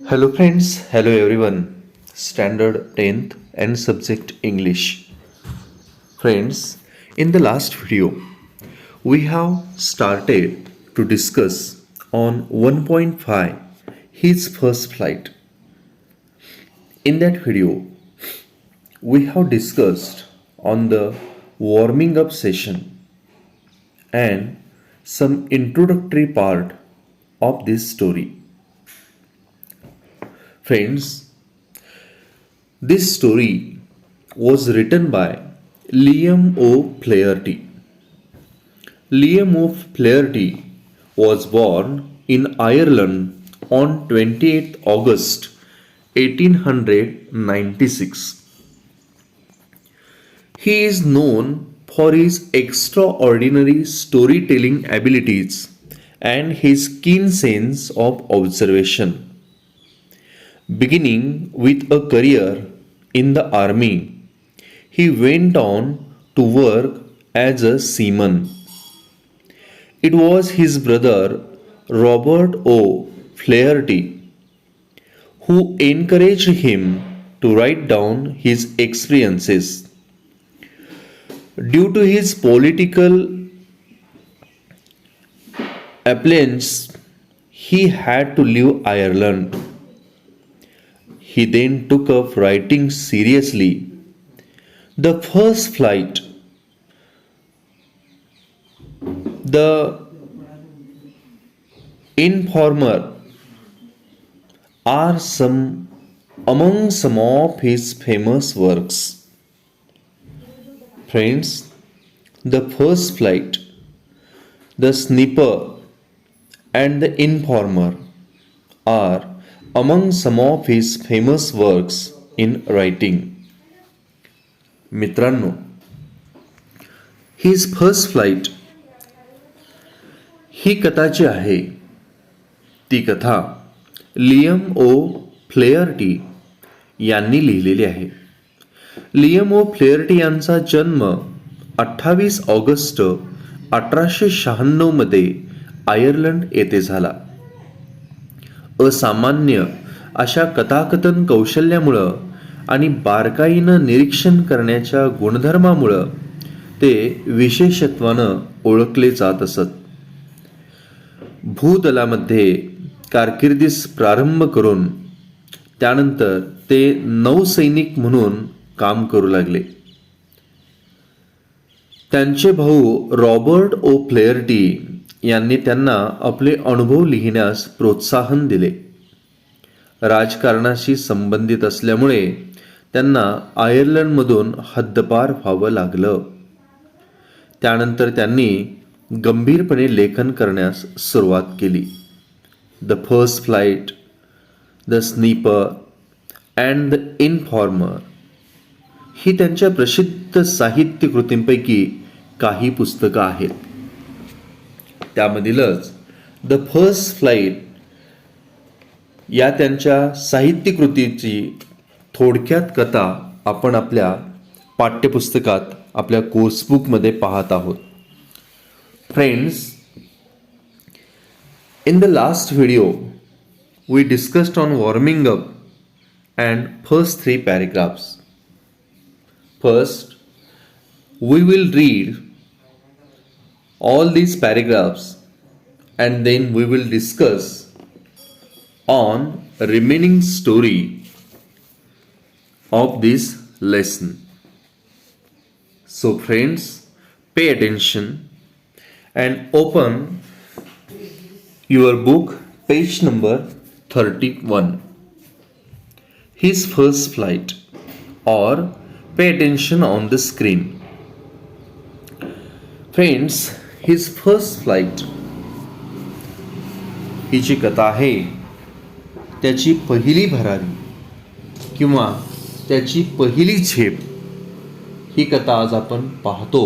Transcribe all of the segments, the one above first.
Hello friends, hello everyone. Standard 10th and subject English. Friends, in the last video, we have started to discuss on 1.5 his first flight. In that video, we have discussed on the warming up session and some introductory part of this story. Friends, this story was written by Liam O. Flaherty. Liam O. Flaherty was born in Ireland on 28th August 1896. He is known for his extraordinary storytelling abilities and his keen sense of observation. Beginning with a career in the army, he went on to work as a seaman. It was his brother Robert O. Flaherty who encouraged him to write down his experiences. Due to his political appeals, he had to leave Ireland. He then took up writing seriously. The first flight, the Informer are among some of his famous works. Friends, the first flight, the Sniper, and the Informer are among some of his famous works in writing. मित्रांनो, his first flight ही कथा जी आहे ती कथा Liam O'Flaherty यांनी लिहिलेली आहे. Liam ओ फ्लेअर्टी यांचा जन्म 28 ऑगस्ट 1896 मध्ये आयर्लंड येथे झाला. असामान्य अशा कथाकथन कौशल्यामुळं आणि बारकाईनं निरीक्षण करण्याच्या गुणधर्मामुळं ते विशेषत्वानं ओळखले जात असत. भूदलामध्ये कारकिर्दीस प्रारंभ करून त्यानंतर ते नौसैनिक म्हणून काम करू लागले. त्यांचे भाऊ रॉबर्ट ओ फ्लेअर्टी यांनी त्यांना आपले अनुभव लिहिण्यास प्रोत्साहन दिले. राजकारणाशी संबंधित असल्यामुळे त्यांना आयर्लंडमधून हद्दपार व्हावं लागलं. त्यानंतर त्यांनी गंभीरपणे लेखन करण्यास सुरुवात केली. The first flight, the sniper and the informer ही त्यांच्या प्रसिद्ध साहित्य कृतींपैकी काही पुस्तकं आहेत. त्यामधीलच द फर्स्ट फ्लाईट या त्यांच्या साहित्यकृतीची थोडक्यात कथा आपण आपल्या पाठ्यपुस्तकात आपल्या कोर्सबुकमध्ये पाहत आहोत. Friends, in the last video we discussed on warming up and first 3 paragraphs. First, we will read all these paragraphs and then we will discuss on remaining story of this lesson. So friends, pay attention and open your book, page number 31. His first flight, or pay attention on the screen. Friends, his first flight ही जी कथा आहे त्याची पहिली भरारी किंवा त्याची पहिली झेप ही कथा आज आपण पाहतो.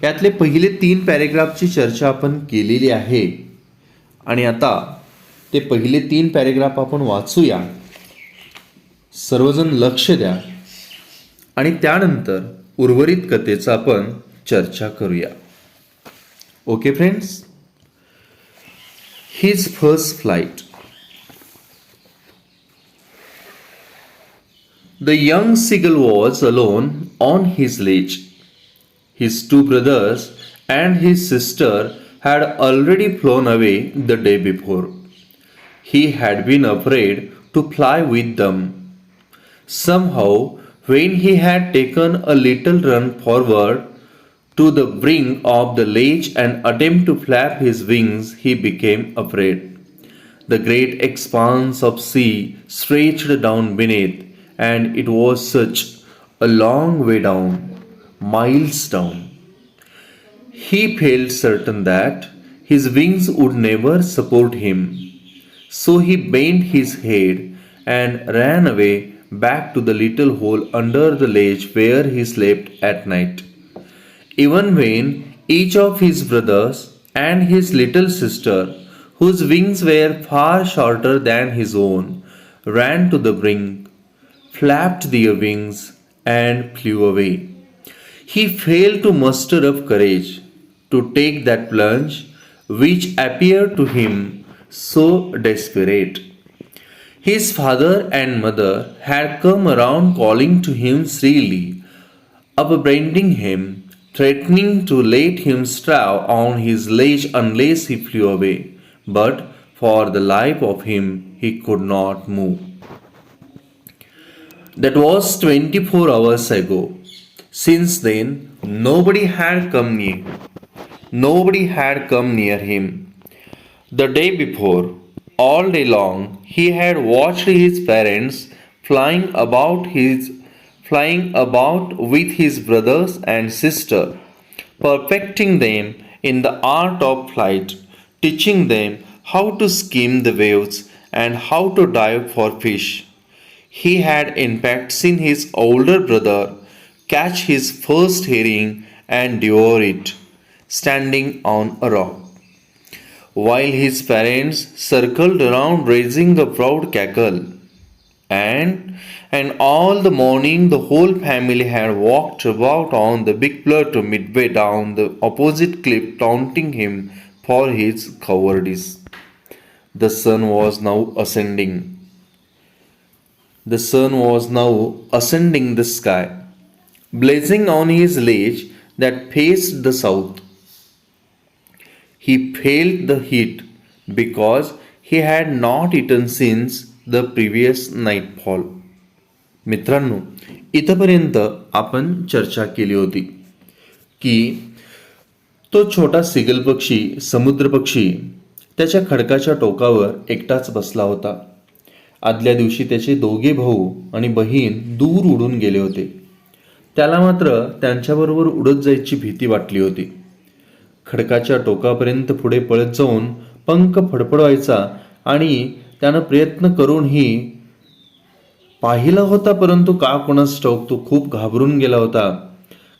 यातले पहिले 3 पॅरेग्राफची चर्चा आपण केलेली आहे आणि आता ते पहिले 3 पॅरेग्राफ आपण वाचूया. सर्वजण लक्ष द्या आणि त्यानंतर उर्वरित कथेचा आपण चर्चा करूया. Okay friends, his first flight. The young seagull was alone on his ledge. His two brothers and his sister had already flown away the day before. He had been afraid to fly with them. Somehow, when he had taken a little run forward to the brink of the ledge and attempt to flap his wings, he became afraid. The great expanse of sea stretched down beneath, and it was such a long way down, miles down. He felt certain that his wings would never support him. So he bent his head and ran away back to the little hole under the ledge where he slept at night. Even when each of his brothers and his little sister, whose wings were far shorter than his own, ran to the brink, flapped their wings, and flew away. He failed to muster up courage to take that plunge which appeared to him so desperate. His father and mother had come around calling to him shrilly, upbraiding him, threatening to let him starve on his ledge unless he flew away. But for the life of him, he could not move. That was 24 hours ago. Since then, nobody had come near. Nobody had come near him. The day before, all day long, he had watched his parents flying about with his brothers and sister, perfecting them in the art of flight, teaching them how to skim the waves and how to dive for fish. He had in fact seen his older brother catch his first herring and devour it, standing on a rock, while his parents circled around raising a proud cackle. And all the morning the whole family had walked about on the big plateau midway down the opposite cliff, taunting him for his cowardice. The sun was now ascending. The sun was now ascending the sky, blazing on his ledge that faced the south. He felt the heat because he had not eaten since the previous nightfall. मित्रांनो, इथपर्यंत आपण चर्चा केली होती की तो छोटा सिगल पक्षी, समुद्र पक्षी त्याच्या खडकाच्या टोकावर एकटाच बसला होता. आदल्या दिवशी त्याचे दोघे भाऊ आणि बहीण दूर उडून गेले होते. त्याला मात्र त्यांच्याबरोबर उडत जायची भीती वाटली होती. खडकाच्या टोकापर्यंत पुढे पळत जाऊन पंख फडफडवायचा आणि त्यानं प्रयत्न करूनही पाहिला होता, परंतु का कोणास ठाऊक तो खूप घाबरून गेला होता.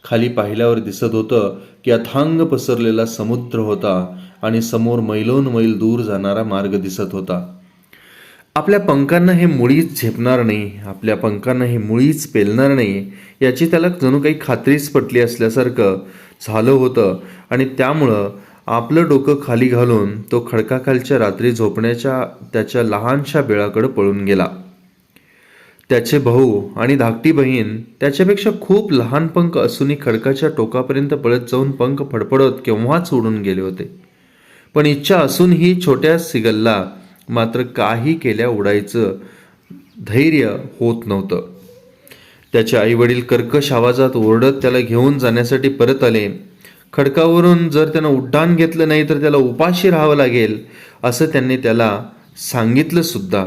खाली पाहिल्यावर दिसत होतं की अथांग पसरलेला समुद्र होता आणि समोर मैलोन मैल दूर जाणारा मार्ग दिसत होता. आपल्या पंखांना हे मुळीच झेपणार नाही, आपल्या पंखांना हे मुळीच पेलणार नाही याची त्याला जणू काही खात्रीच पटली असल्यासारखं झालं होतं. आणि त्यामुळं आपलं डोकं खाली घालून तो खडकाखालच्या रात्री झोपण्याच्या त्याच्या लहानशा बिळाकडे पळून गेला. त्याचे भाऊ आणि धाकटी बहीण त्याच्यापेक्षा खूप लहान पंख असूनही खडकाच्या टोकापर्यंत पळत जाऊन पंख फडफडत केव्हाच उडून गेले होते. पण इच्छा असूनही छोट्या सिगलला मात्र काही केल्या उडायचं धैर्य होत नव्हतं. त्याचे आईवडील कर्कश आवाजात ओरडत त्याला घेऊन जाण्यासाठी परत आले. खडकावरून जर त्यानं उड्डाण घेतलं नाही तर त्याला उपाशी राहावं लागेल असं त्यांनी त्याला सांगितलं सुद्धा.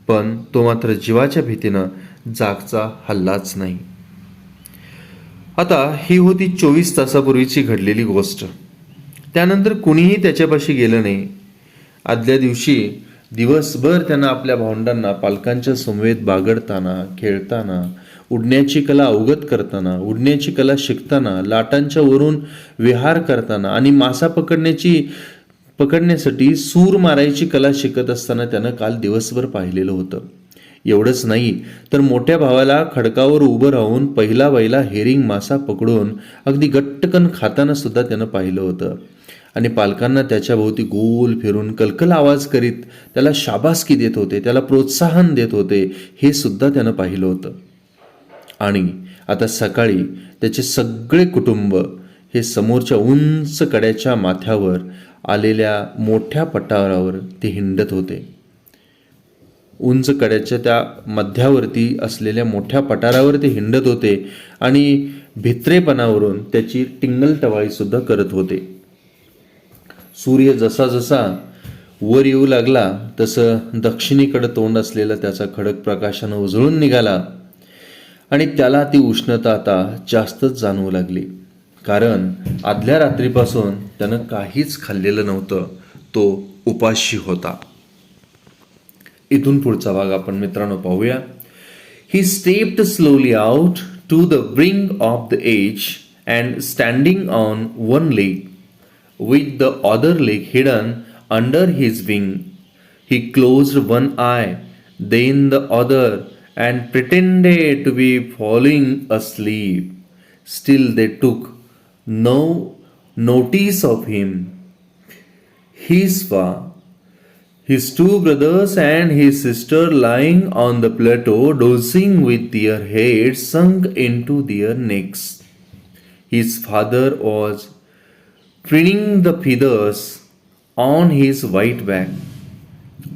पण तो मात्र जीवाच्या भीतीनं जागचा हल्लाच नाही. आता ही होती 24 तासापूर्वीची घडलेली गोष्ट. त्यानंतर कुणीही त्याच्यापाशी गेलं नाही. आदल्या दिवशी दिवसभर त्यानं आपल्या भावंडांना पालकांच्या समवेत बागडताना, खेळताना, उडण्याची कला अवगत करताना, उडण्याची कला शिकताना, लाटांच्या वरून विहार करताना आणि मासा पकडण्यासाठी सूर मारायची कला शिकत असताना त्यानं काल दिवसभर पाहिलेलं होतं. एवढंच नाही तर मोठ्या भावाला खडकावर उभं राहून पहिला हेरिंग मासा पकडून अगदी गट्टकन खाताना सुद्धा त्यानं पाहिलं होतं. आणि पालकांना त्याच्याभोवती गोल फिरून कलकल आवाज करीत त्याला शाबासकी देत होते, त्याला प्रोत्साहन देत होते, हे सुद्धा त्यानं पाहिलं होतं. आणि आता सकाळी त्याचे सगळे कुटुंब हे समोरच्या उंच कड्याच्या माथ्यावर आलेल्या मोठ्या पठारावर ते हिंडत होते. उंच कड्याच्या त्या मध्यावरती असलेल्या मोठ्या पठारावर ते हिंडत होते आणि भित्रेपणावरून त्याची टिंगलटवाळी सुद्धा करत होते. सूर्य जसा जसा वर येऊ लागला तसं दक्षिणेकडे तोंड असलेला त्याचा खडक प्रकाशानं उजळून निघाला आणि त्याला ती उष्णता आता जास्तच जाणवू लागली. कारण आदल्या रात्रीपासून त्यानं काहीच खाल्लेलं नव्हतं, तो उपाशी होता. इथून पुढचा भाग आपण मित्रांनो पाहूया. He stepped slowly out to the brink of the edge and standing on one leg with the other leg hidden under his wing. He closed one eye, then the other, and pretended to be falling asleep. Still they took no notice of him. He saw his two brothers and his sister lying on the plateau, dozing with their heads sunk into their necks. His father was preening the feathers on his white back.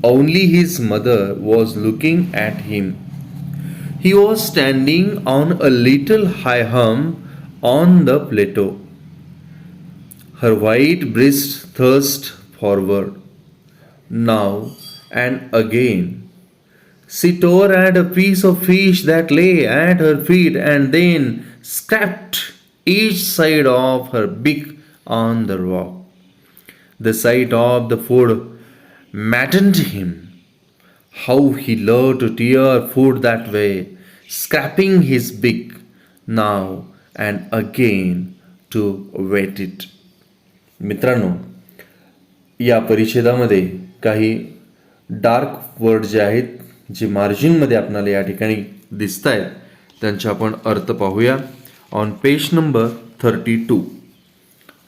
Only his mother was looking at him. He was standing on a little high hump on the plateau. Her white breast thrust forward. Now and again, she tore at a piece of fish that lay at her feet and then scraped each side of her beak on the rock. The sight of the food maddened him. How he loved to tear food that way, scraping his beak now and again to wet it. मित्रांनो, या परिच्छेदामध्ये काही dark word जे आहेत, जे मार्जिनमध्ये आपल्याला या ठिकाणी दिसत आहेत, त्यांचे आपण अर्थ पाहूया. ऑन पेज नंबर 32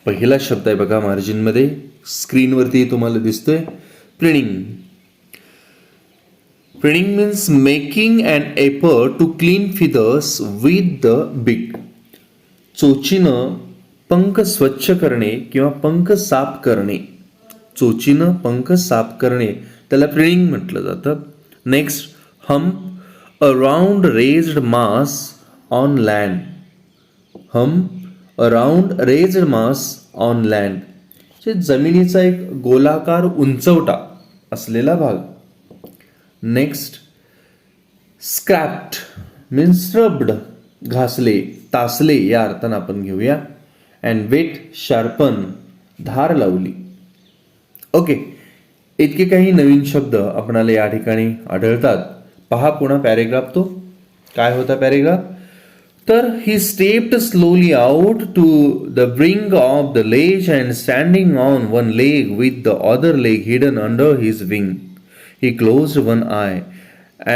पहिला शब्द आहे बघा मार्जिनमध्ये, स्क्रीनवरती तुम्हाला दिसतोय, preening. Preening means making an effort to clean feathers with the beak. चोचीनं पंख स्वच्छ करणे किंवा पंख साफ करणे. चोचीनं पंख साफ करणे त्याला प्रिनिंग म्हटलं जातं. Next, hump, a round raised mass on land. Hump, a round raised mass on land, जमिनीचा एक गोलाकार उंचवटा असलेला भाग. नेक्स्ट, स्क्रॅप्ड मीन्स रब्ड, घासले, तासले या अर्थानं आपण घेऊया. अँड वेट, शार्पन, धार लावली. ओके, इतके काही नवीन शब्द आपणाला या ठिकाणी आढळतात. पहा पुन्हा पॅरेग्राफ, तो काय होता पॅरेग्राफ, तर he stepped slowly out to the brink of the ledge and standing on one leg with the other leg hidden under his wing, he closed one eye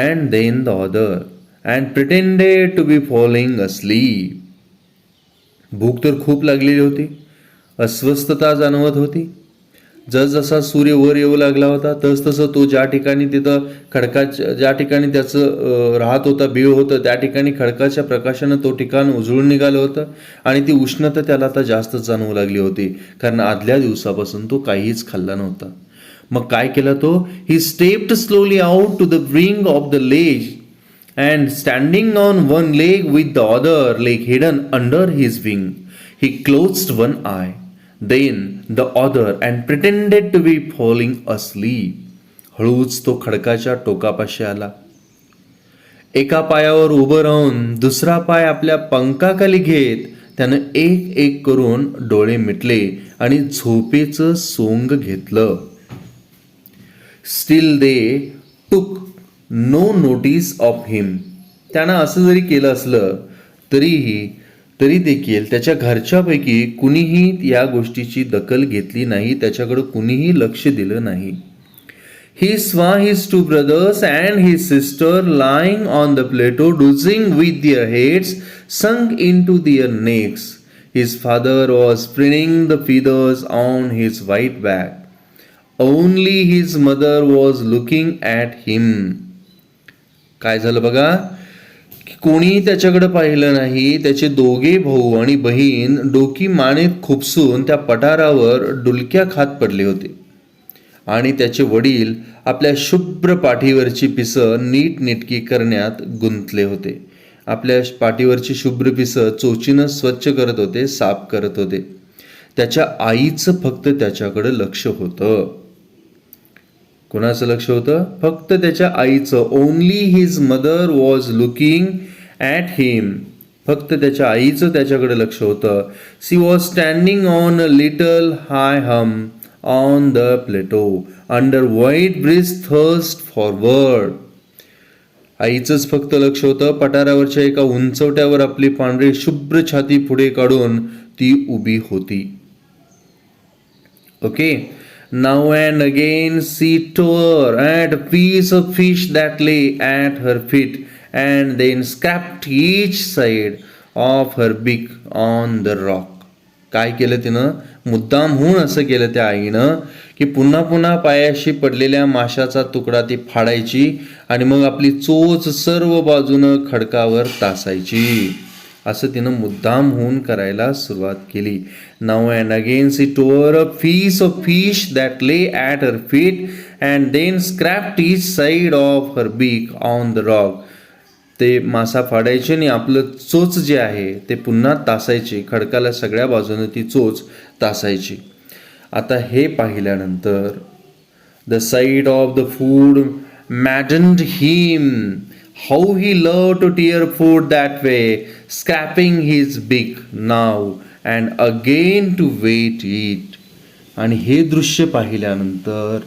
and then the other and pretended to be falling asleep. भूक तर खूप लागलेली होती, अस्वस्थता जाणवत होती. जसजसा सूर्य वर येऊ लागला होता तसतसं तो ज्या ठिकाणी तिथं ज्या ठिकाणी त्याचं राहत होता, बीळ होतं, त्या ठिकाणी खडकाच्या प्रकाशानं तो ठिकाण उजळून निघालं होतं आणि ती उष्णता त्याला आता जास्त जाणवू लागली होती, कारण आदल्या दिवसापासून तो काहीच खाल्ला नव्हता. मग काय केलं तो, he stepped slowly out to the brink of the ledge and standing on one leg with the other leg hidden under his wing, he closed one eye, then the other and pretended to be falling asleep. हळूच तो खडकाच्या टोकापाशी आला. एका पायावर उभं राहून दुसरा पाय आपल्या पंखाखाली घेत त्यानं एक एक करून डोळे मिटले आणि झोपेचं सोंग घेतलं. स्टील दे टूक नो नोटीस ऑफ हिम. त्यानं असं जरी केलं असलं तरी देखील त्याच्या घरच्यापैकी कुणीही या गोष्टीची दखल घेतली नाही, त्याच्याकडे कुणीही लक्ष दिलं नाही. He saw his two brothers and his sister lying on the plateau, dozing with their heads sunk into their necks. His father was spreading the feathers on his white back. Only his mother was looking at him. काय झालं बघा, की कोणी त्याच्याकडे पाहिलं नाही. त्याचे दोघे भाऊ आणि बहीण डोकी मानेत खुपसून त्या पठारावर डुलक्या खात पडले होते आणि त्याचे वडील आपल्या शुभ्र पाठीवरची पिसं नीटनेटकी करण्यात गुंतले होते. आपल्या पाठीवरची शुभ्र पिसं चोचीनं स्वच्छ करत होते, साफ करत होते. त्याच्या आईचं फक्त त्याच्याकडे लक्ष होतं. कोणाचं लक्ष होतं? फक्त त्याच्या आईचं. Only his mother was looking at him. फक्त त्याच्या आईचं त्याच्याकडे लक्ष होतं. She was standing on a little high hump on the plateau under white breast thrust forward. आईचंच फक्त लक्ष होतं. पठारावरच्या एका उंचवट्यावर आपली पांढरी शुभ्र छाती पुढे काढून ती उभी होती. Okay. Now and again she tore at a piece of fish that lay at her feet and then scraped each side of her beak on the rock. काय केलं तिनं? मुद्दामहून असं केलं त्या आईनं की पुन्हा पुन्हा पायाशी पडलेल्या माशाचा तुकडा ती फाडायची आणि मग आपली चोच सर्व बाजूनं खडकावर तासायची. असं तिनं मुद्दाम होऊन करायला सुरुवात केली. Now and again she tore a piece of fish that lay at her feet and then scraped each side of her beak on the rock. ते मासा फाडायचे आणि आपलं चोच जे आहे ते पुन्हा तासायचे. खडकाला सगळ्या बाजूने ती चोच तासायची. आता हे पाहिल्यानंतर the side of the food maddened him. How he loved to tear food that way, scraping his beak now and again to wait it. आणि हे दृश्य पाहिल्यानंतर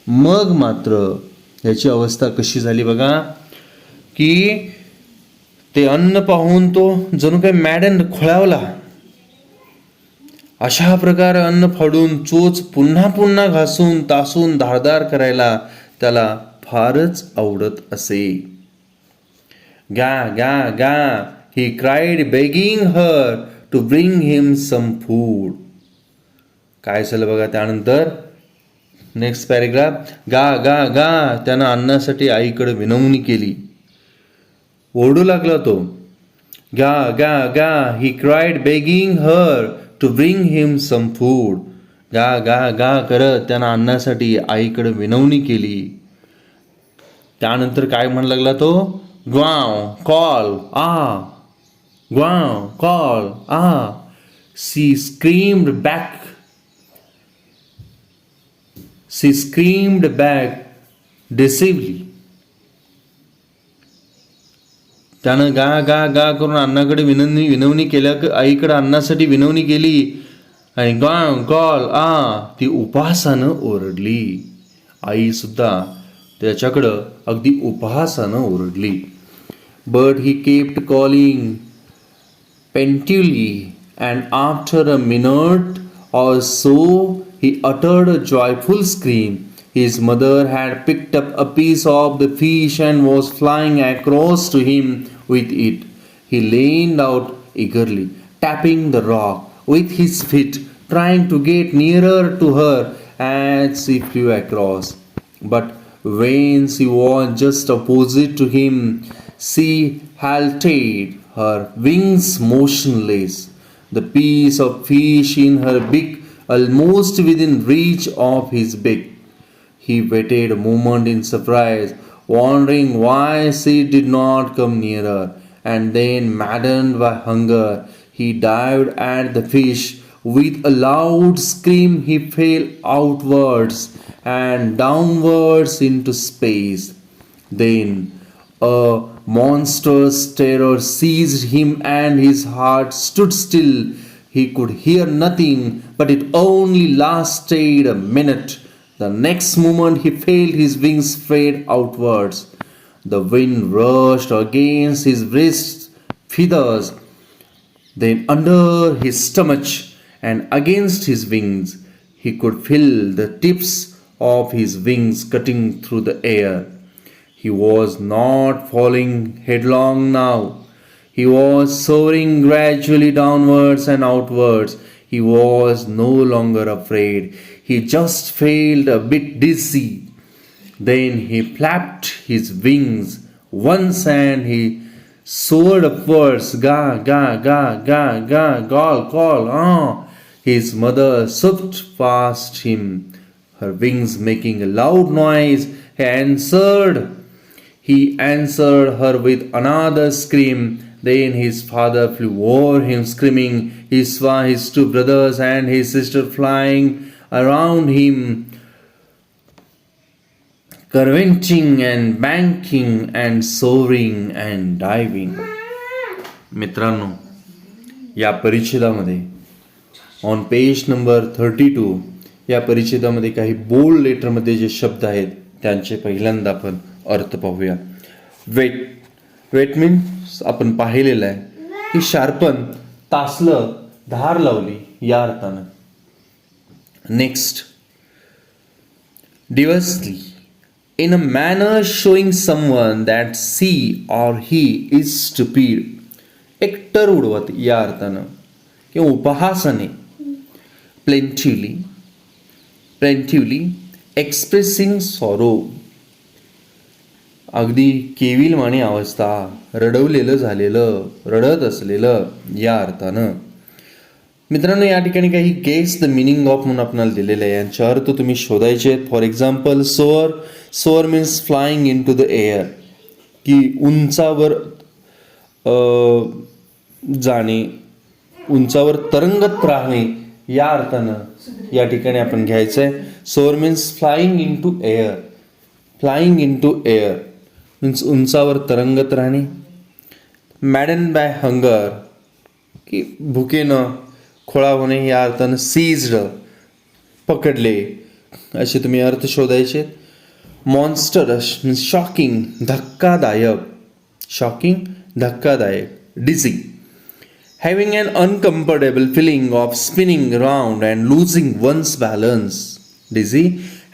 मग मात्र याची अवस्था कशी झाली बघा, की ते अन्न पाहून तो जणू काही मॅडन खोळावला. अशा प्रकारे अन्न फाडून चोच पुन्हा पुन्हा घासून तासून धारदार करायला त्याला फारच आवडत असे. गा गा गा he cried begging her to bring him some food. काय झालं बघा त्यानंतर नेक्स्ट पॅरेग्राफ. गा गा गा त्यानं अन्नासाठी आईकडे विनवणी केली. ओरडू लागला तो. गा गा गा he cried begging her to bring him some food. गा गा गा करत त्यानं अन्नासाठी आईकडे विनवणी केली. त्यानंतर काय म्हणू लागला तो? Gaw col ah, gaw col ah. She screamed back, she screamed back derisively. त्यानं गा गा गा करून अन्नाकडे विनवणी केल्या, आईकडे अन्नासाठी विनवणी केली आणि ग्वाव कॉल आ ती उपहासानं ओरडली. आई सुद्धा त्याच्याकडं अगदी उपहासानं ओरडली. But he kept calling plaintively, and after a minute or so he uttered a joyful scream. His mother had picked up a piece of the fish and was flying across to him with it. He leaned out eagerly, tapping the rock with his feet, trying to get nearer to her as she flew across. But when she was just opposite to him, she halted, her wings motionless, the piece of fish in her beak almost within reach of his beak. He waited a moment in surprise, wondering why she did not come nearer, and then, maddened by hunger, he dived at the fish. With a loud scream, he fell outwards and downwards into space. Then a monstrous terror seized him and his heart stood still. He could hear nothing, but it only lasted a minute. The next moment he felt his wings spread outwards. The wind rushed against his wrist feathers, then under his stomach and against his wings. He could feel the tips of his wings cutting through the air. He was not falling headlong now. He was soaring gradually downwards and outwards. He was no longer afraid. He just felt a bit dizzy. Then he flapped his wings once and he soared upwards. Ga, ga, ga, ga, ga, call, call, ah. His mother swooped past him, her wings making a loud noise. He answered her with another scream. Then his father flew over him, screaming. He saw his two brothers and his sister flying around him, curveting and banking and soaring and diving. मित्रांनो, या परिच्छेदामध्ये on page number 32 या परिच्छेदामध्ये काही bold लेटरमध्ये जे शब्द आहेत त्यांचे पहिल्यांदा आपण अर्थ पाहूया. वेट मीन्स आपण पाहिलेलं आहे की शार्पन, तासलं, धार लावली या अर्थानं. Next, derisively, in a manner showing someone that she or he is stupid. Actor उडवत या अर्थानं किंवा उपहासाने. plaintively expressing sorrow. अगदी केविलवाणी अवस्था, रडवलेलं झालेलं, रडत असलेलं या अर्थानं. मित्रांनो, या ठिकाणी काही गेस द मिनिंग ऑफ म्हणून आपल्याला दिलेले आहे. यांचे अर्थ तुम्ही शोधायचे. For example, soar means flying in to the air, की उंचावर जाणे, उंचावर तरंगत राहणे या अर्थानं या ठिकाणी आपण घ्यायचं आहे. Soar means flying in to air. Flying in to air means उंचावर तरंगत राहणे. मॅडन बाय हंगर, की भुकेनं खोळा होणे या अर्थानं. सीज्ड, पकडले, असे तुम्ही अर्थ शोधायचे. मॉन्स्टरस मीन्स शॉकिंग, धक्कादायक. शॉकिंग, धक्कादायक. Dizzy, having an uncomfortable feeling of spinning round and losing one's balance. Dizzy,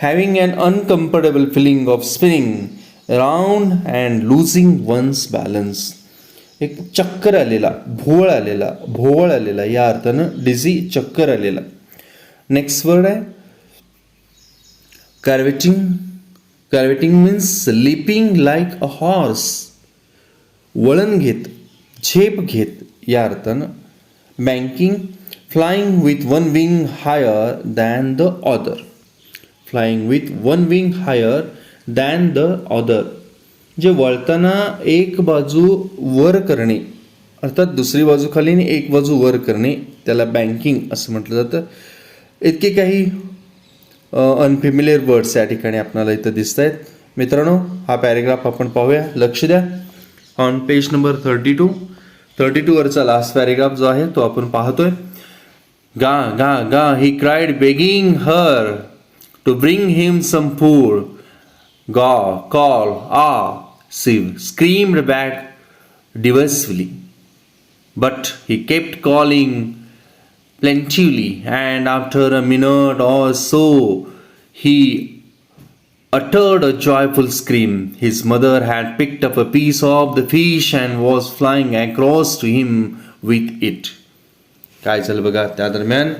having an uncomfortable feeling of spinning round and losing one's balance. एक चक्कर आलेला, भोवळ आलेला या अर्थानं डिझी, चक्कर आलेला. नेक्स्ट वर्ड आहे curveting means leaping like a horse. वळण घेत, झेप घेत या अर्थानं. Banking, flying with one wing higher than the other. Flying with one wing higher than the other. जे वळताना एक बाजू वर करणे, अर्थात दुसरी बाजू खाली आणि एक बाजू वर करणे, त्याला बँकिंग असं म्हटलं जातं. इतके काही अनफेमिलियर वर्ड्स या ठिकाणी आपल्याला इथं दिसत आहेत. मित्रांनो, हा पॅरेग्राफ आपण पाहूया. लक्ष द्या. ऑन पेज नंबर 32 वरचा लास्ट पॅरेग्राफ जो आहे तो आपण पाहतोय. Ga ga ga, he cried begging her to bring him some food. Gaw, col, she screamed back diversely, but he kept calling plaintively, and after a minute or so he uttered a joyful scream. His mother had picked up a piece of the fish and was flying across to him with it. काय झालं बघा, त्या दरम्यान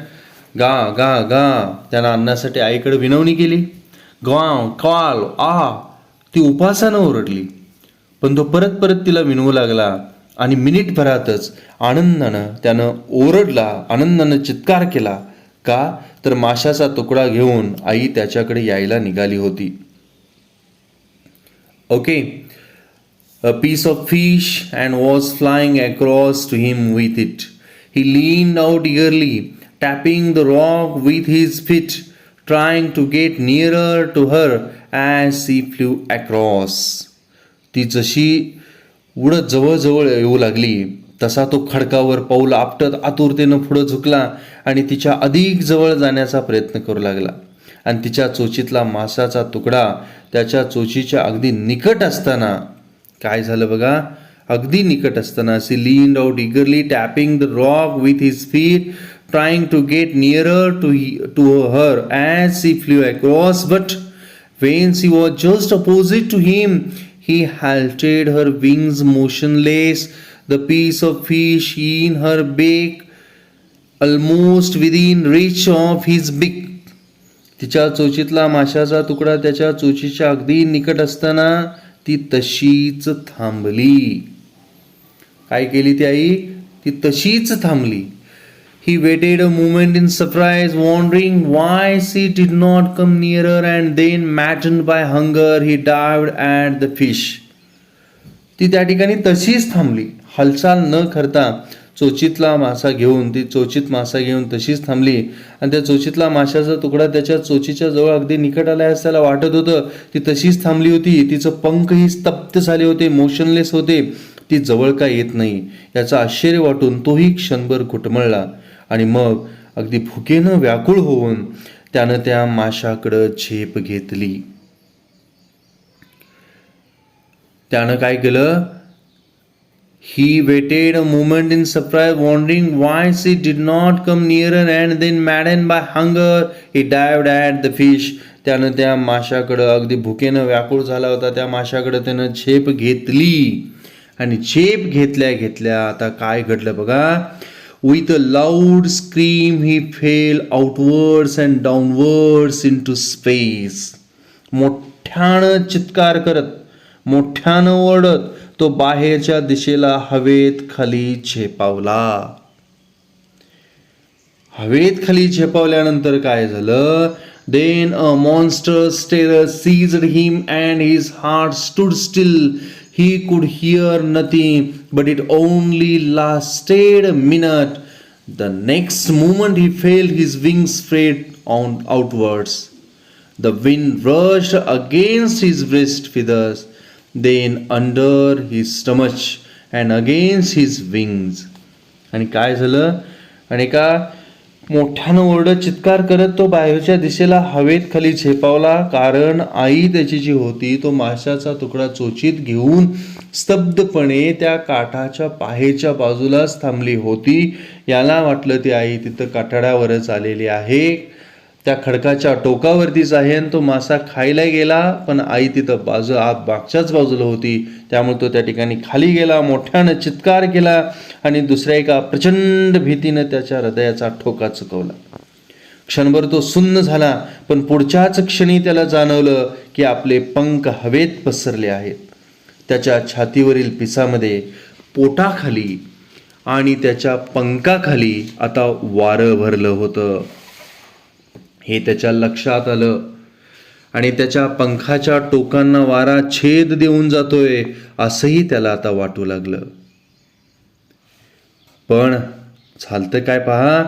गा ga गा त्यानं अन्नासाठी आईकडे विनवणी केली. गाव, कॉल, ती उपासानं ओरडली, पण तो परत तिला विनवू लागला आणि मिनिटभरातच आनंदानं त्यानं ओरडला, आनंदानं चित्कार केला. का तर माशाचा तुकडा घेऊन आई त्याच्याकडे यायला निघाली होती. Okay, a piece of fish and was flying across to him with it. He leaned out eagerly, tapping the rock with his feet, trying to get nearer to her as she flew across. ती जशी उडत जवळ येऊ लागली तसा तो खडकावर पाऊल आपटत आतुरतेनं पुढं झुकला आणि तिच्या अधिक जवळ जाण्याचा प्रयत्न करू लागला. आणि तिच्या चोचीतला माशाचा तुकडा त्याच्या चोचीच्या अगदी निकट असताना काय झालं बघा, अगदी निकट असताना she leaned out eagerly, tapping the rock with his feet, trying to get nearer to her as she flew across. But when she was just opposite to him, he halted, her wings motionless, the piece of fish in her beak almost within reach of his beak. तिच्या चोचीतला माशाचा तुकडा त्याच्या चोचीच्या अगदी निकट असताना ती तशीच थांबली. काय केली ती आई? ती तशीच थांबली. He waited a moment in surprise, wondering why she did not come nearer, and then, maddened by hunger, he dived at the fish. ती त्या ठिकाणी तशीच थांबली, हालचाल न करता चोचीतला मासा घेऊन, ती चोचीत मासा घेऊन तशीच थांबली. आणि त्या चोचीतला माशाचा तुकडा त्याच्या चोचीच्या जवळ अगदी निकट आल्यास त्याला वाटत होतं. ती तशीच थांबली होती. तिचं पंखही स्तब्ध झाले होते, मोशनलेस होते. ती जवळ का येत नाही याचं आश्चर्य वाटून तोही क्षणभर घुटमळला. आणि मग अगदी भुकेनं व्याकुळ होऊन त्यानं त्या माशाकडं झेप घेतली. त्यानं काय केलं? He waited a moment in surprise, wondering why she did not come nearer, and then, maddened by hunger, he dived at the fish. त्यानं त्या माशाकडं, अगदी भुकेनं व्याकुळ झाला होता त्या माशाकडं त्यानं झेप घेतली. आणि झेप घेतल्या घेतल्या आता काय घडलं बघा. With a loud scream, he fell outwards and downwards into space. मोठ्यानं चित्कार करत, मोठ्यानं ओरडत तो बाहेरच्या दिशेला हवेत खाली झेपावला. हवेत खाली झेपावल्यानंतर काय झालं? Then a monstrous terror seized him and his heart stood still. He could hear nothing, but it only lasted a minute. The next moment he felt his wings spread outwards. The wind rushed against his breast feathers, then under his stomach and against his wings. आणि काय झालं? आणि एका मोठ्यानं ओरडत चित्कार करत तो बाहेरच्या दिशेला हवेत खाली झेपावला. कारण आई त्याची जी होती तो माशाचा तुकडा चोचीत घेऊन स्तब्धपणे त्या काठाच्या बाहेरच्या बाजूलाच थांबली होती. याला वाटलं ती आई तिथं काठाड्यावरच आलेली आहे, त्या खडकाच्या टोकावरतीच आहे आणि तो मासा खायला गेला. पण आई तिथं आत मागच्याच बाजूला होती, त्यामुळे तो त्या ठिकाणी खाली गेला, मोठ्यानं चित्कार केला आणि दुसऱ्या एका प्रचंड भीतीनं त्याच्या हृदयाचा ठोका चुकवला. क्षणभर तो सुन्न झाला, पण पुढच्याच क्षणी त्याला जाणवलं की आपले पंख हवेत पसरले आहेत. त्याच्या छातीवरील पिसामध्ये, पोटाखाली आणि त्याच्या पंखाखाली आता वारं भरलं होतं. हे त्याच्या लक्षात आलं आणि त्याच्या पंखाच्या टोकांना वारा छेद देऊन जातोय असंही त्याला आता वाटू लागलं. पण झालतं काय पहा.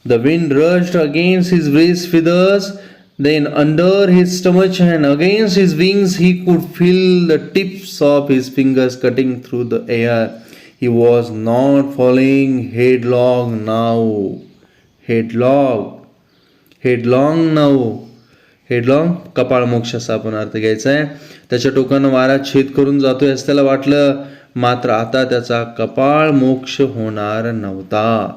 The wind rushed against his breast feathers, then under his stomach and against his wings. He could feel the tips of his fingers cutting through the air. He was not falling headlong now. हेडलॉंग कपाळ मोक्ष असा आपण अर्थ घ्यायचा आहे. त्याच्या टोकानं वारा छेद करून जातोय असं त्याला वाटलं, मात्र आता त्याचा कपाळ मोक्ष होणार नव्हता.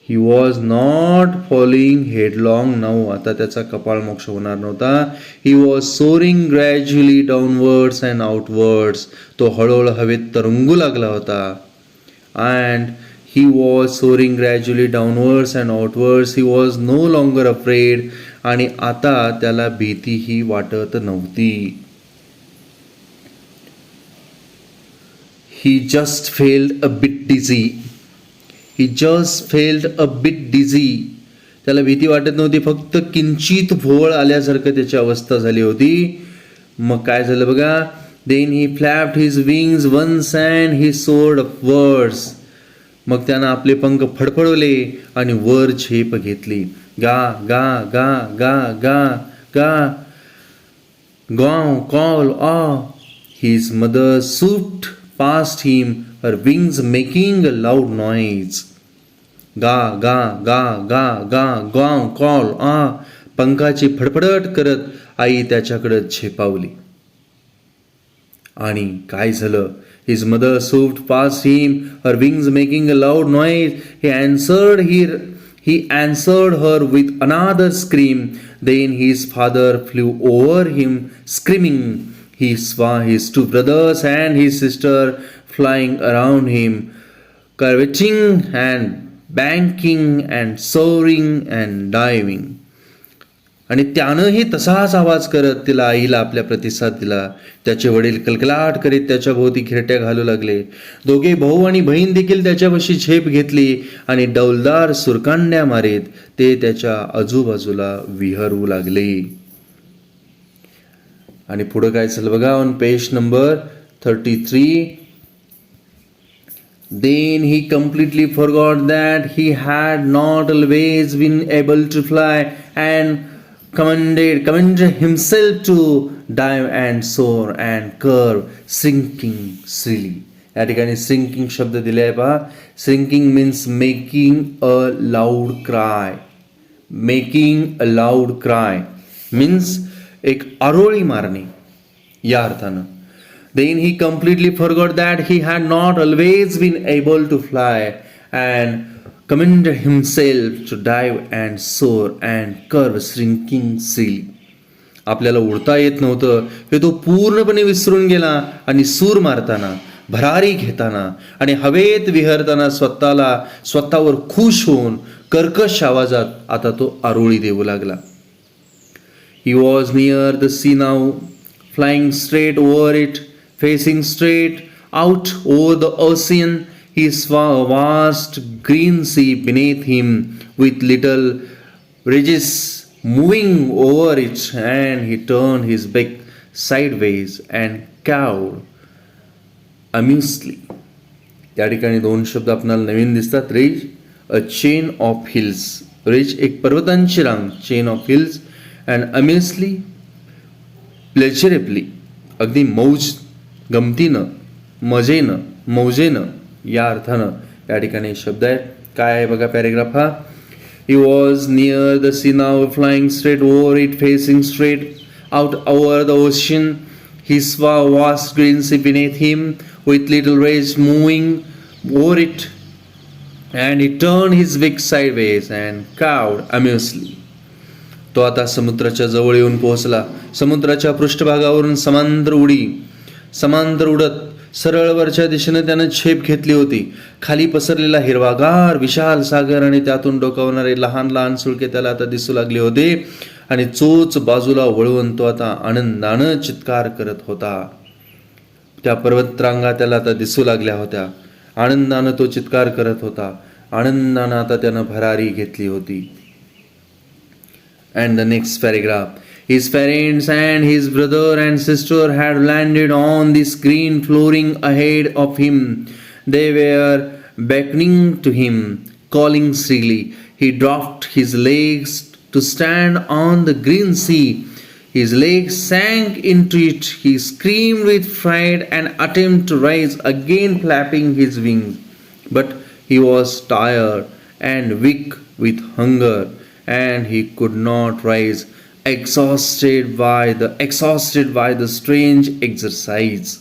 He was not falling headlong now. आता त्याचा कपाळ मोक्ष होणार नव्हता. He was soaring gradually downwards and outwards. तो हळूहळू हवेत तरंगू लागला होता. And he was soaring gradually downwards and outwards. He was no longer afraid. आणि आता त्याला भीतीही वाटत नव्हती. He just felt a bit dizzy. त्याला भीती वाटत नव्हती, फक्त किंचित भोवळ आल्यासारखं त्याची अवस्था झाली होती. मग काय झालं बघा. Then he flapped his wings once and he soared upwards. मग त्यानं आपले पंख फडफडवले आणि वर झेप घेतली. गा गा गा गा गा गा गाव call a. His mother swooped past him, her wings making a loud noise. गा गा गा गा गा गाव कॉल आ. पंखाची फडफडट करत आई त्याच्याकडे झेपावली. आणि काय झालं? His mother swooped past him, her wings making a loud noise. He answered her with another scream. Then his father flew over him, screaming. he saw his two brothers and his sister flying around him, curveting and banking and soaring and diving. आणि त्यानंही तसाच आवाज करत तिला आईला आपल्या प्रतिसाद दिला. त्याचे वडील कलकलाट करीत त्याच्या भोवती खिरट्या घालू लागले. दोघे भाऊ आणि बहीण देखील त्याच्यापाशी झेप घेतली आणि डौलदार सुरकांड्या मारीत ते त्याच्या आजूबाजूला विहरू लागले. आणि पुढं काय झालं बघा, on page number 33. Then he completely forgot that he had not always been able to fly and commended himself to dive and soar and curve, shrinking shrilly. या ठिकाणी shrinking शब्द दिले आहे पहा. Shrinking means making a loud cry. Making a loud cry means एक आरोळी मारणे या अर्थानं. Then he completely forgot that he had not always been able to fly and commended himself to dive and soar and curve, shrinking shrilly. आपल्याला उडता येत नव्हतं हे तो पूर्णपणे विसरून गेला आणि सूर मारताना, भरारी घेताना आणि हवेत विहरताना स्वतःवर खुश होऊन कर्कश आवाजात आता तो आरोळी देऊ लागला. He was near the sea now, flying straight over it, facing straight out over the ocean. He saw a vast green sea beneath him with little ridges moving over it, and he turned his back sideways and cawed amusedly. या ठिकाणी दोन शब्द आपल्याला नवीन दिसतात. Ridge, a chain of hills. Ridge एक पर्वतांची रांग, chain of hills. And अमेजली, प्लेजरेबली, अगदी मौज गमतीनं, मजेनं, मौजेनं या अर्थानं या ठिकाणी शब्द आहेत. काय आहे बघा पॅरेग्राफ हा. He was near the sea now, flying straight over it, facing straight out over the ocean. He saw a vast green sea beneath him, with little waves moving over it, and he turned his beak sideways and cawed amusedly. तो आता समुद्राच्या जवळ येऊन पोहोचला. समुद्राच्या पृष्ठभागावरून समांतर उडत सरळवरच्या दिशेने त्यानं झेप घेतली होती. खाली पसरलेला हिरवागार विशाल सागर आणि त्यातून डोकावणारे लहान लहान सुळके त्याला आता दिसू लागले होते आणि चोच बाजूला वळवून तो आता आनंदानं चित्कार करत होता. त्या पर्वतरांगा त्याला आता दिसू लागल्या होत्या. आनंदानं तो चित्कार करत होता. आनंदानं आता त्यानं भरारी घेतली होती. And the next paragraph. His parents and his brother and sister had landed on this green flooring ahead of him. They were beckoning to him, calling shrilly. He dropped his legs to stand on the green sea. His legs sank into it. He screamed with fright and attempted to rise again, flapping his wings. But he was tired and weak with hunger, and he could not rise, exhausted by the strange exercise.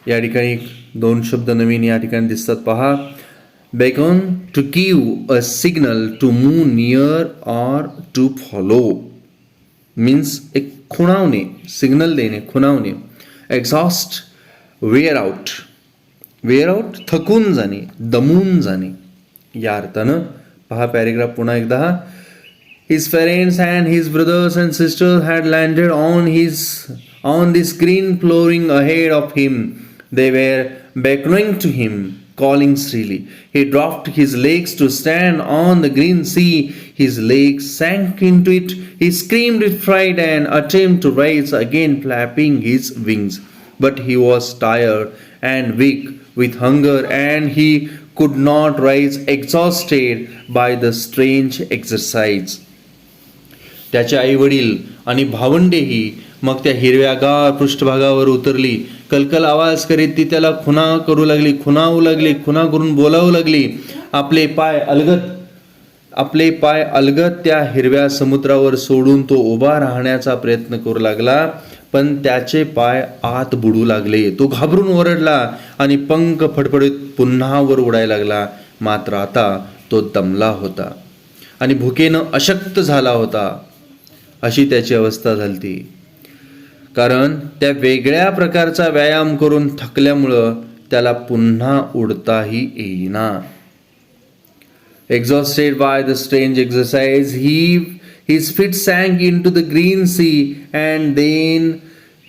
या ठिकाणी दोन शब्द नवीन या ठिकाणी दिसतात पहा. Beckon, to give a signal, to move near or to follow. Means एक खुणावणे, सिग्नल देणे, खुणावणे. एक्झॉस्ट, वेअर आउट थकून जाणे, दमून जाणे या अर्थानं पहा पॅरेग्राफ पुन्हा एकदा. His parents and his brothers and sisters had landed on this green flooring ahead of him. They were beckoning to him, calling shrilly. He dropped his legs to stand on the green sea. His legs sank into it. He screamed with fright and attempted to rise again, flapping his wings. But he was tired and weak with hunger, and he could not rise, exhausted by the strange exercise. त्याचे आई वडील आणि भावंडेही मग त्या हिरव्यागार पृष्ठभागावर उतरली. कलकल आवाज करीत ती त्याला खुणावू लागली, खुणा करून बोलावू लागली. आपले पाय अलगद त्या हिरव्या समुद्रावर सोडून तो उभा राहण्याचा प्रयत्न करू लागला, पण त्याचे पाय आत बुडू लागले. तो घाबरून ओरडला आणि पंख फडफडीत पुन्हा वर उडायला लागला. मात्र आता तो दमला होता आणि भुकेनं अशक्त झाला होता, अशी त्याची अवस्था झाली. कारण त्या वेगळ्या प्रकारचा व्यायाम करून थकल्यामुळं त्याला पुन्हा उडताही येईना. Exhausted by the strange exercise, his feet sank into the green sea, and then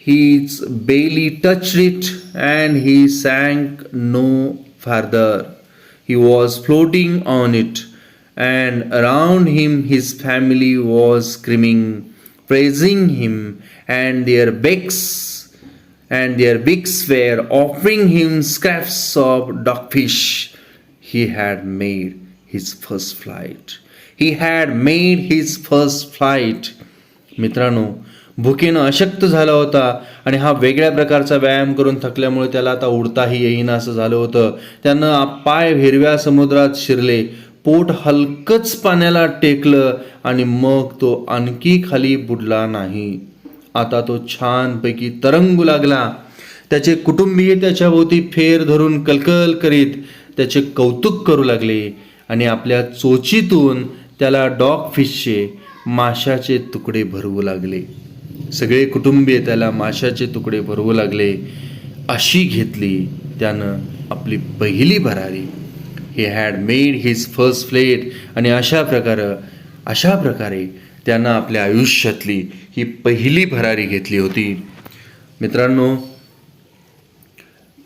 his belly touched it, and he sank no further. He was floating on it, and around him his family was screaming, praising him, and their beaks were offering him scraps of dogfish. He had made his first flight. He had made his first flight. मित्रांनो, भुकेनं अशक्त झाला होता आणि हा वेगळ्या प्रकारचा व्यायाम करून थकल्यामुळे त्याला आता उडताही येईना असं झालं होतं. त्यानं पाय हिरव्या समुद्रात शिरले, पोट हलकंच पाण्याला टेकलं आणि मग तो आणखी खाली बुडला नाही. आता तो छानपैकी तरंगू लागला. त्याचे कुटुंबीय त्याच्याभोवती फेर धरून कलकल करीत त्याचे कौतुक करू लागले आणि आपल्या चोचीतून त्याला डॉग फिशचे, माशाचे तुकडे भरवू लागले. सगळे कुटुंबीय त्याला माशाचे तुकडे भरवू लागले. अशी घेतली त्यानं आपली पहिली भरारी. He had made his first flat. आणि अशा प्रकारे त्यानं आपल्या आयुष्यातली ही पहिली भरारी घेतली होती. मित्रांनो,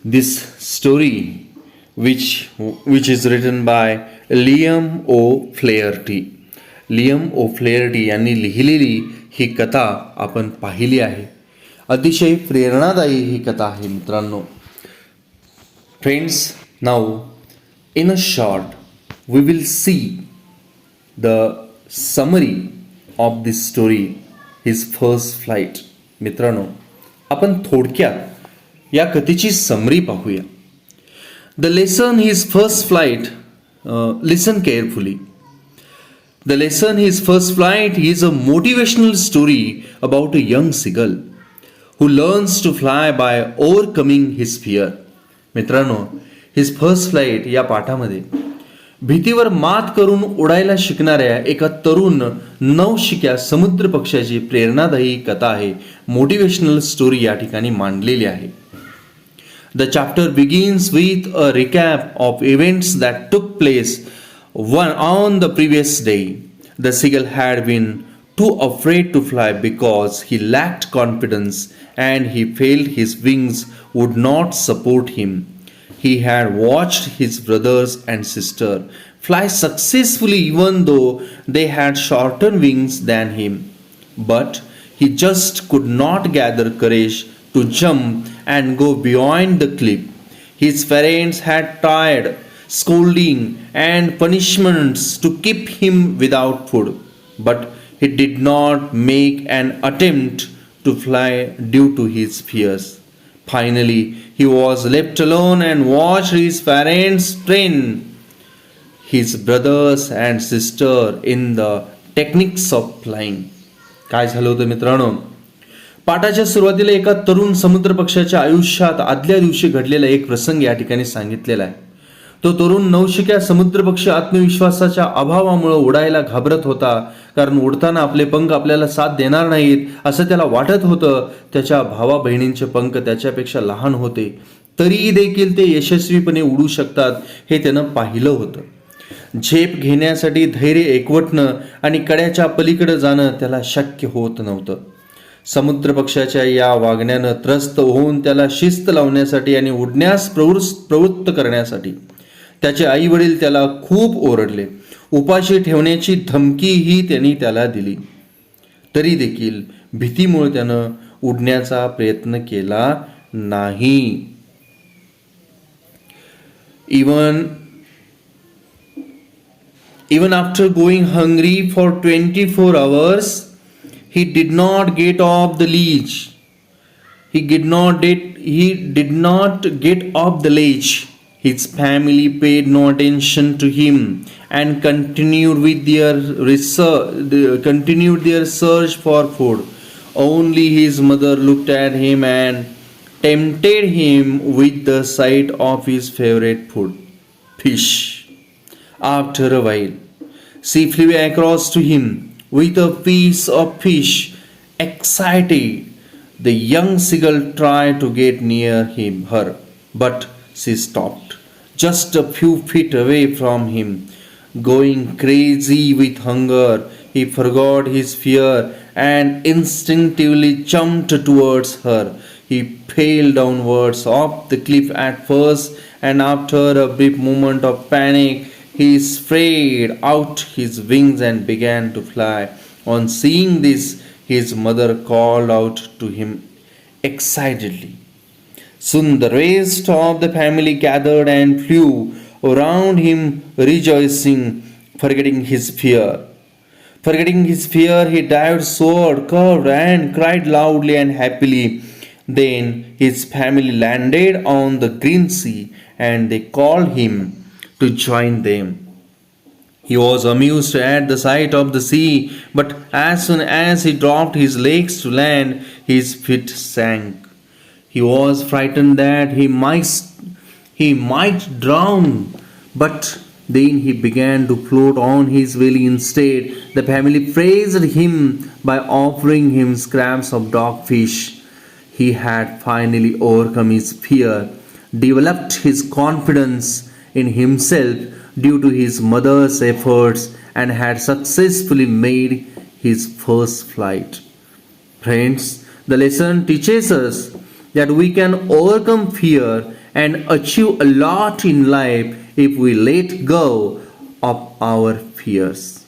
this story which is written by Liam O'Flaherty. Liam O'Flaherty यांनी लिहिलेली ही कथा आपण पाहिली आहे. अतिशय प्रेरणादायी ही कथा आहे मित्रांनो. Friends, now in a short we will see the summary of this story, his first flight. मित्रांनो, आपण थोडक्यात या कथेची समरी पाहूया. The lesson his first flight, listen carefully. The lesson his first flight is a motivational story about a young seagull who learns to fly by overcoming his fear. मित्रांनो, his first flight या पाठामध्ये भीतीवर मात करून उडायला शिकणाऱ्या एका तरुण नवशिक्या समुद्र पक्ष्याची प्रेरणादायी कथा आहे. मोटिवेशनल स्टोरी या ठिकाणी मांडलेली आहे. The chapter begins with a recap of events that took place on the previous day. The seagull had been too afraid to fly because he lacked confidence and he felt his wings would not support him. He had watched his brothers and sister fly successfully even though they had shorter wings than him. But he just could not gather courage to jump and go beyond the cliff. His parents had tried scolding and punishments to keep him without food, but he did not make an attempt to fly due to his fears. Finally, he was left alone and watched his parents train his brothers and sister in the techniques of flying. काय झालं होतं मित्रांनो? पाठाच्या सुरुवातीला एका तरुण समुद्र पक्ष्याच्या आयुष्यात आदल्या दिवशी घडलेला एक प्रसंग या ठिकाणी सांगितलेला आहे. तो तरुण नवशिक्या समुद्र पक्षी आत्मविश्वासाच्या अभावामुळे उडायला घाबरत होता. कारण उडताना आपले पंख आपल्याला साथ देणार नाहीत असं त्याला वाटत होतं. त्याच्या भावा बहिणींचे पंख त्याच्यापेक्षा लहान होते, तरीही देखील ते यशस्वीपणे उडू शकतात हे त्यानं पाहिलं होतं. झेप घेण्यासाठी धैर्य एकवटणं आणि कड्याच्या पलीकडे जाणं त्याला शक्य होत नव्हतं. समुद्र पक्षाच्या या वागण्यानं त्रस्त होऊन त्याला शिस्त लावण्यासाठी आणि उडण्यास प्रवृत्त करण्यासाठी त्याचे आई वडील त्याला खूप ओरडले. उपाशी ठेवण्याची धमकीही त्यांनी त्याला दिली. तरी देखील भीतीमुळे त्यानं उडण्याचा प्रयत्न केला नाही. Even after going hungry for 24 hours, he did not get off the ledge. He did not get off the ledge. His family paid no attention to him and continued their search for food. Only his mother looked at him and tempted him with the sight of his favorite food, fish. After a while, she flew across to him with a piece of fish. Excited, The young seagull tried to get near her, but she stopped just a few feet away from him. Going crazy with hunger, he forgot his fear and instinctively jumped towards her. He fell downwards off the cliff at first, and after a brief moment of panic, he spread out his wings and began to fly. On seeing this, his mother called out to him excitedly. Soon the rest of the family gathered and flew around him, rejoicing, forgetting his fear. Forgetting his fear, he dived, soared, curved, and cried loudly and happily. Then his family landed on the green sea, and they called him to join them. He was amused at the sight of the sea, but as soon as he dropped his legs to land, his feet sank. He was frightened that he might drown, but then he began to float on his belly instead. The family praised him by offering him scraps of dogfish. He had finally overcome his fear, developed his confidence in himself due to his mother's efforts, and had successfully made his first flight. Friends, the lesson teaches us that we can overcome fear and achieve a lot in life if we let go of our fears.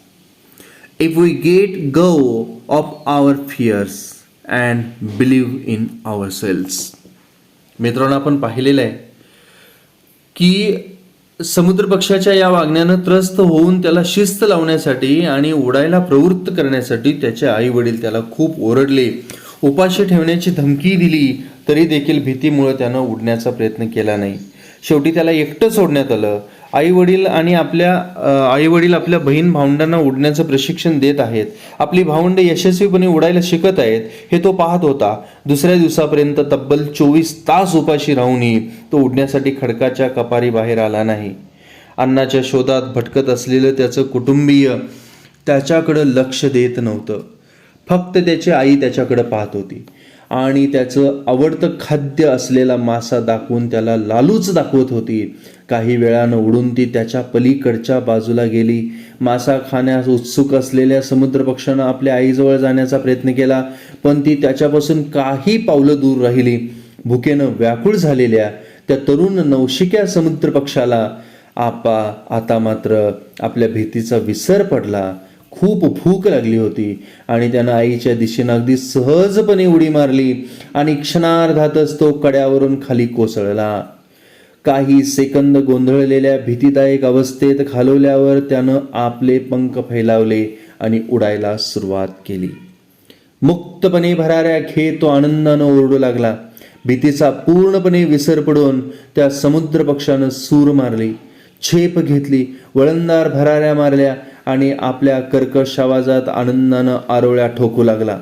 If we get go of our fears and believe in ourselves. मित्रांनो, आपण पाहिलेलं आहे की समुद्र पक्षाच्या या वागण्यानं त्रस्त होऊन त्याला शिस्त लावण्यासाठी आणि उडायला प्रवृत्त करण्यासाठी त्याचे आई वडील त्याला खूप ओरडले, उपाशी ठेवण्याची धमकी दिली, तरी देखील भीतीमुळे त्यानं उडण्याचा प्रयत्न केला नाही. शेवटी त्याला एकटं सोडण्यात आलं. आई वडील आपल्या बहीण भावंडांना उडण्याचं प्रशिक्षण देत आहेत. आपली भावंड यशस्वीपणे उडायला शिकत आहेत हे तो पाहत होता. दुसऱ्या दिवसापर्यंत तब्बल 24 तास उपाशी राहूनही तो उडण्यासाठी खडकाच्या कपारी बाहेर आला नाही. अन्नाच्या शोधात भटकत असलेलं त्याचं कुटुंबीय त्याच्याकडं लक्ष देत नव्हतं. फक्त त्याची आई त्याच्याकडे पाहत होती आणि त्याचं आवडतं खाद्य असलेला मासा दाखवून त्याला लालूच दाखवत होती. काही वेळानं उडून ती त्याच्या पलीकडच्या बाजूला गेली. मासा खाण्यास उत्सुक असलेल्या समुद्रपक्षानं आपल्या आईजवळ जाण्याचा प्रयत्न केला, पण ती त्याच्यापासून काही पावलं दूर राहिली. भुकेनं व्याकुळ झालेल्या त्या तरुण नवशिक्या समुद्रपक्षाला आता मात्र आपल्या भीतीचा विसर पडला. खूप भूक लागली होती आणि त्यानं आईच्या दिशेनं अगदी सहजपणे उडी मारली आणि क्षणार्धातच तो कड्यावरून खाली कोसळला. काही सेकंद गोंधळलेल्या भीतीदायक अवस्थेत घालवल्यावर त्यानं आपले पंख फैलावले आणि उडायला सुरुवात केली. मुक्तपणे भराऱ्या घेत तो आनंदानं ओरडू लागला. भीतीचा पूर्णपणे विसर पडून त्या समुद्र पक्षानं सूर मारली, झेप घेतली, वळणदार भराऱ्या मारल्या आणि आपल्या कर्कश आवाजात आनंदानं आरोळ्या ठोकू लागला.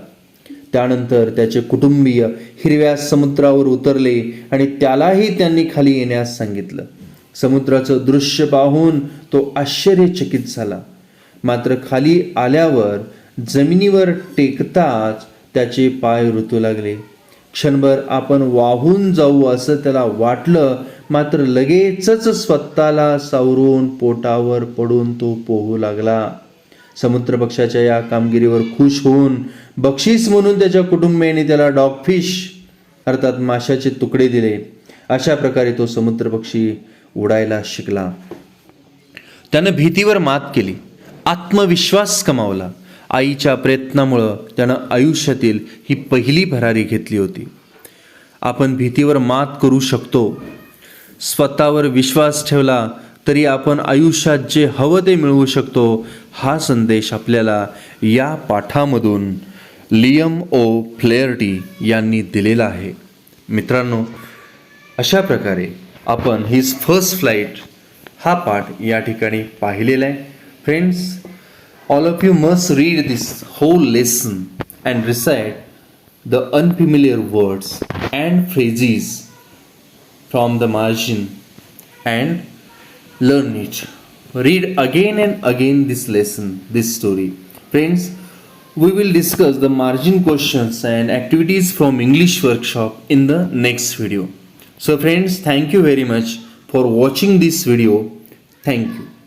त्यानंतर त्याचे कुटुंबीय हिरव्या समुद्रावर उतरले आणि त्यालाही त्यांनी खाली येण्यास सांगितलं. समुद्राचं दृश्य पाहून तो आश्चर्यचकित झाला. मात्र खाली आल्यावर जमिनीवर टेकताच त्याचे पाय रुतू लागले. क्षणभर आपण वाहून जाऊ असं त्याला वाटलं, मात्र लगेचच स्वतःला सावरून पोटावर पडून तो पोहू लागला. समुद्रपक्षाच्या या कामगिरीवर खुश होऊन बक्षीस म्हणून त्याच्या कुटुंबियांनी त्याला डॉगफिश अर्थात माशाचे तुकडे दिले. अशा प्रकारे तो समुद्रपक्षी उडायला शिकला. त्यानं भीतीवर मात केली, आत्मविश्वास कमावला. आईच्या प्रयत्नामुळं त्यानं आयुष्यातील ही पहिली भरारी घेतली होती. आपण भीतीवर मात करू शकतो. स्वतःवर विश्वास ठेवला तरी आपण आयुष्यात जे हवं ते मिळवू शकतो. हा संदेश आपल्याला या पाठामधून लियम ओ फ्लेअर्टी यांनी दिलेला आहे. मित्रांनो, अशा प्रकारे आपण हिज फर्स्ट फ्लाईट हा पाठ या ठिकाणी पाहिलेला आहे. Friends, all of you must read this whole lesson and recite the unfamiliar words and phrases from the margin and learn it. Read again and again this lesson, this story. Friends, We will discuss the margin questions and activities from English workshop in the next video. So friends, thank you very much for watching this video. Thank you.